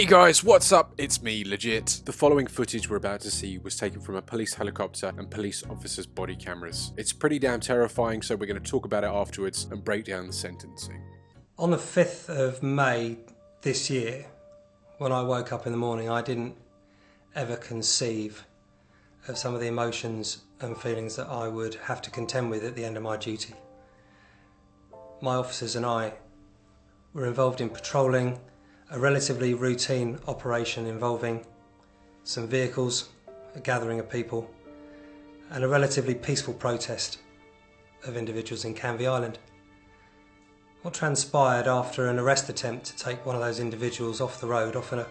Hey guys, what's up? It's me, Legit. The following footage we're about to see was taken from a police helicopter and police officers' body cameras. It's pretty damn terrifying, so we're going to talk about it afterwards and break down the sentencing. On the 5th of May this year, when I woke up in the morning, I didn't ever conceive of some of the emotions and feelings that I would have to contend with at the end of my duty. My officers and I were involved in patrolling a relatively routine operation involving some vehicles, a gathering of people, and a relatively peaceful protest of individuals in Canvey Island. What transpired after an arrest attempt to take one of those individuals off the road, off an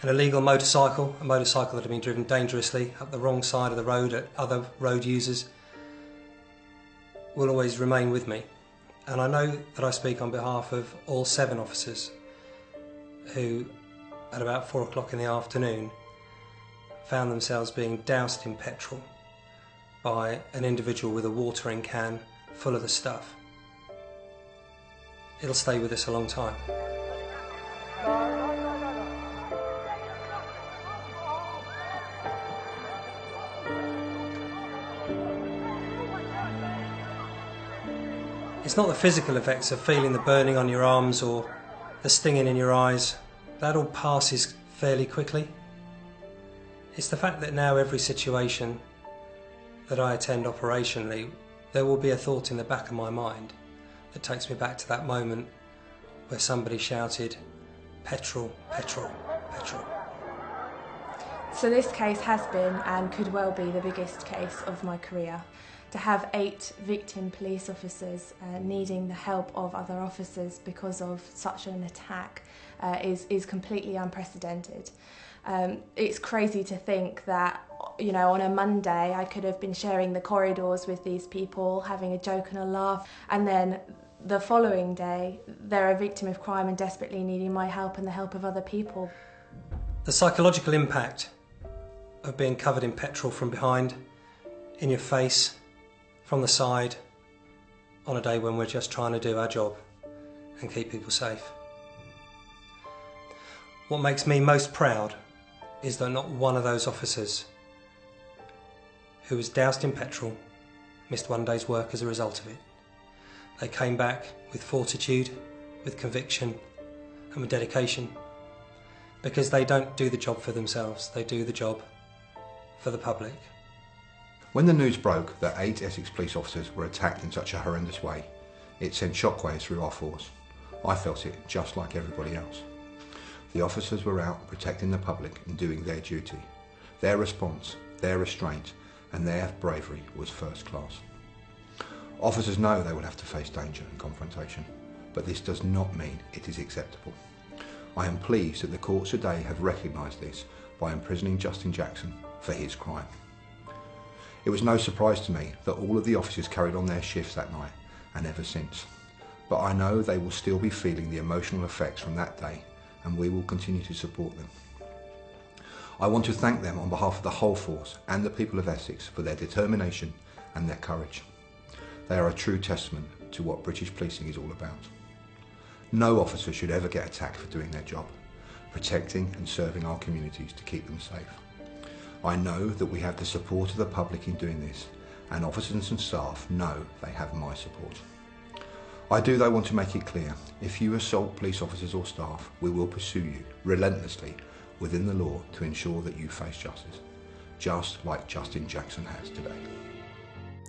illegal motorcycle, a motorcycle that had been driven dangerously up the wrong side of the road at other road users, will always remain with me. And I know that I speak on behalf of all 7 officers who, at about 4 o'clock in the afternoon, found themselves being doused in petrol by an individual with a watering can full of the stuff. It'll stay with us a long time. It's not the physical effects of feeling the burning on your arms or the stinging in your eyes. That all passes fairly quickly. It's the fact that now every situation that I attend operationally, there will be a thought in the back of my mind that takes me back to that moment where somebody shouted, "Petrol, petrol, petrol." So this case has been and could well be the biggest case of my career. To have 8 victim police officers needing the help of other officers because of such an attack is completely unprecedented. It's crazy to think that, you know, on a Monday I could have been sharing the corridors with these people, having a joke and a laugh, and then the following day they're a victim of crime and desperately needing my help and the help of other people. The psychological impact of being covered in petrol from behind, in your face, from the side, on a day when we're just trying to do our job and keep people safe. What makes me most proud is that not one of those officers who was doused in petrol missed one day's work as a result of it. They came back with fortitude, with conviction and with dedication, because they don't do the job for themselves, they do the job for the public. When the news broke that 8 Essex police officers were attacked in such a horrendous way, it sent shockwaves through our force. I felt it just like everybody else. The officers were out protecting the public and doing their duty. Their response, their restraint and their bravery was first class. Officers know they will have to face danger and confrontation, but this does not mean it is acceptable. I am pleased that the courts today have recognised this by imprisoning Justin Jackson for his crime. It was no surprise to me that all of the officers carried on their shifts that night and ever since. But I know they will still be feeling the emotional effects from that day, and we will continue to support them. I want to thank them on behalf of the whole force and the people of Essex for their determination and their courage. They are a true testament to what British policing is all about. No officer should ever get attacked for doing their job, protecting and serving our communities to keep them safe. I know that we have the support of the public in doing this, and officers and staff know they have my support. I do though want to make it clear, if you assault police officers or staff, we will pursue you relentlessly within the law to ensure that you face justice, just like Justin Jackson has today.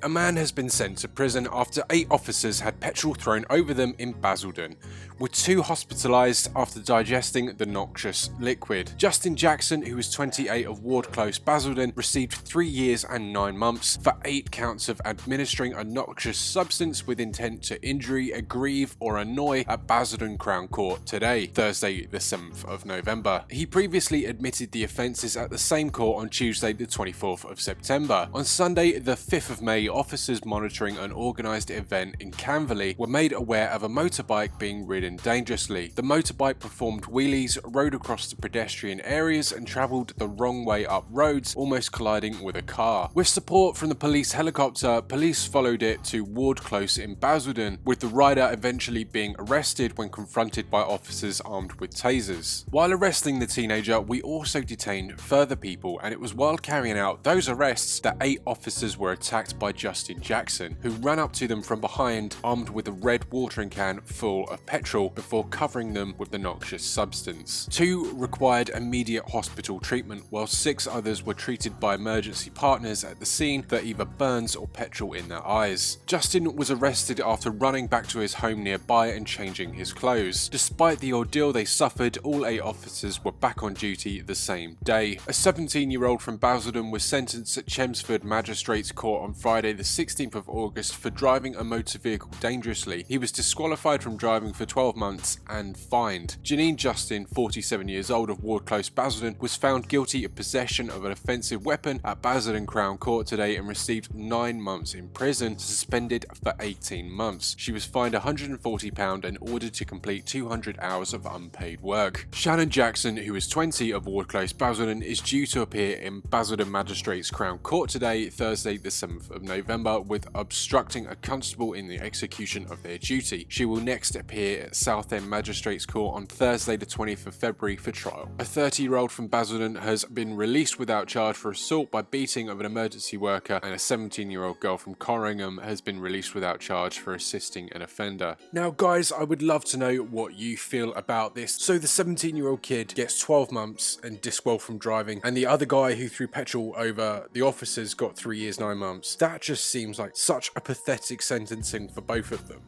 A man has been sent to prison after 8 officers had petrol thrown over them in Basildon, with 2 hospitalised after digesting the noxious liquid. Justin Jackson, who was 28 of Ward Close, Basildon, received 3 years and 9 months for 8 counts of administering a noxious substance with intent to injury, aggrieve or annoy at Basildon Crown Court today, Thursday the 7th of November. He previously admitted the offences at the same court on Tuesday the 24th of September. On Sunday the 5th of May officers monitoring an organised event in Camberley were made aware of a motorbike being ridden dangerously. The motorbike performed wheelies, rode across the pedestrian areas and travelled the wrong way up roads, almost colliding with a car. With support from the police helicopter, police followed it to Ward Close in Basildon, with the rider eventually being arrested when confronted by officers armed with tasers. While arresting the teenager, we also detained further people, and it was while carrying out those arrests that 8 officers were attacked by Justin Jackson, who ran up to them from behind armed with a red watering can full of petrol before covering them with the noxious substance. 2 required immediate hospital treatment, while 6 others were treated by emergency partners at the scene for either burns or petrol in their eyes. Justin was arrested after running back to his home nearby and changing his clothes. Despite the ordeal they suffered, all 8 officers were back on duty the same day. A 17-year-old from Basildon was sentenced at Chelmsford Magistrates Court on Friday the 16th of August for driving a motor vehicle dangerously. He was disqualified from driving for 12 months and fined. Janine Justin, 47 years old, of Ward Close, Basildon, was found guilty of possession of an offensive weapon at Basildon Crown Court today and received 9 months in prison, suspended for 18 months. She was fined £140 and ordered to complete 200 hours of unpaid work. Shannon Jackson, who is 20, of Ward Close, Basildon, is due to appear in Basildon Magistrates Crown Court today, Thursday the 7th of November, with obstructing a constable in the execution of their duty. She will next appear at Southend Magistrates Court on Thursday the 20th of February for trial. A 30-year-old from Basildon has been released without charge for assault by beating of an emergency worker, and a 17-year-old girl from Corringham has been released without charge for assisting an offender. Now guys, I would love to know what you feel about this. So the 17-year-old kid gets 12 months and disqualified from driving, and the other guy who threw petrol over the officers got 3 years 9 months. That just seems like such a pathetic sentencing for both of them.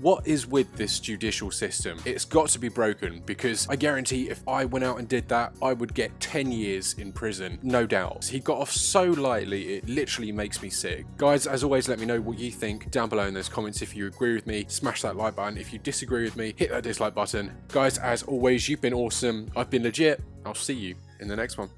What is with this judicial system? It's got to be broken, because I guarantee if I went out and did that, I would get 10 years in prison, no doubt. He got off so lightly, it literally makes me sick. Guys, as always, let me know what you think down below in those comments. If you agree with me, smash that like button. If you disagree with me, hit that dislike button. Guys, as always, you've been awesome. I've been legit. I'll see you in the next one.